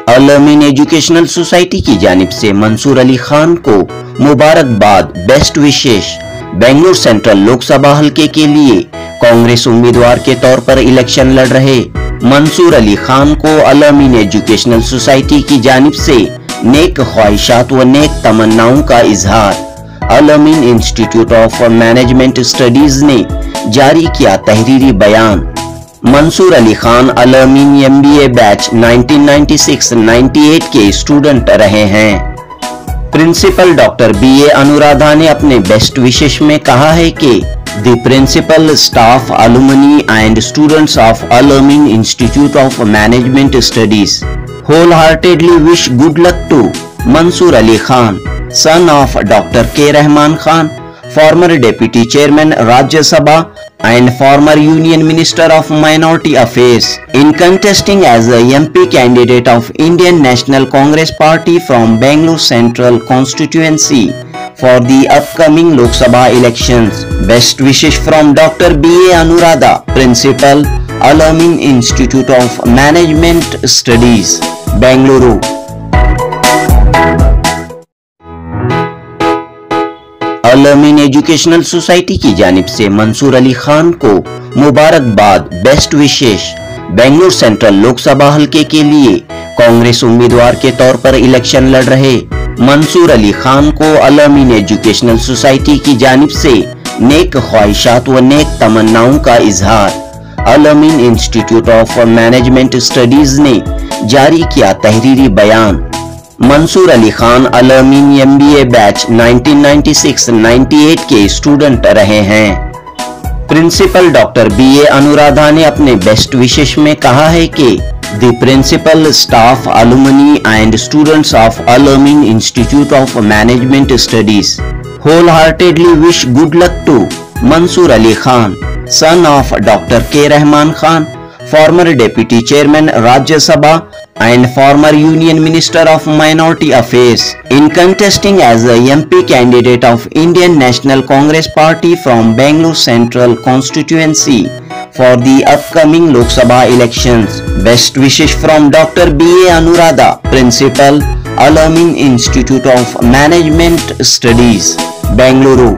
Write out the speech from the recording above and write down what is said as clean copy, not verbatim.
अल Amin educational society की जानिब से मंसूर अली खान को मुबारकबाद, बेस्ट विशेष। बेंगलुरु सेंट्रल लोकसभा हलके के लिए कांग्रेस उम्मीदवार के तौर पर इलेक्शन लड़ रहे मंसूर अली खान को अल अमीन एजुकेशनल सोसाइटी की जानिब से नेक ख्वाहिशात व नेक तमन्नाओं का इजहार। अल Ameen institute of management studies ने जारी किया तहरीरी बयान। मंसूर अली खान अल अमीन MBA बैच 1996-98 के स्टूडेंट रहे हैं। प्रिंसिपल डॉक्टर BA अनुराधा ने अपने बेस्ट विशेष में कहा है कि the principal, staff, alumni and students of Al Ameen institute of management studies wholeheartedly wish good luck to Mansoor Ali Khan, son of Dr. K. Rahman Khan, former Deputy Chairman Rajya Sabha and former Union Minister of Minority Affairs, in contesting as a MP candidate of Indian National Congress Party from Bangalore Central constituency for the upcoming Lok Sabha elections. Best wishes from Dr. B.A. Anuradha, Principal, Al Amin Institute of Management Studies, Bengaluru. Al Amin educational society की जानिब से मंसूर अली खान को मुबारकबाद, best विशेष। Bengaluru central Lok Sabha हलके के लिए कांग्रेस उम्मीदवार के तौर पर इलेक्शन लड़ रहे मंसूर अली खान को अल अमीन एजुकेशनल सोसाइटी की जानिब से नेक ख्वाहिशात व नेक तमन्नाओं का इजहार। अल Ameen institute of management studies ने जारी किया तहरीरी बयान। मंसूर अली खान अल अमीन MBA बैच 1996-98 के स्टूडेंट रहे हैं। प्रिंसिपल डॉक्टर BA अनुराधा ने अपने बेस्ट विशेष में कहा है कि the principal, staff, alumni and students of Al Ameen institute of management studies wholeheartedly wish good luck to Mansoor Ali Khan, son of Dr. K. Rahman Khan, former Deputy Chairman Rajya Sabha and former Union Minister of Minority Affairs, in contesting as a MP candidate of Indian National Congress Party from Bangalore Central constituency for the upcoming Lok Sabha elections. Best wishes from Dr. B.A. Anuradha, Principal, Al Amin Institute of Management Studies, Bengaluru.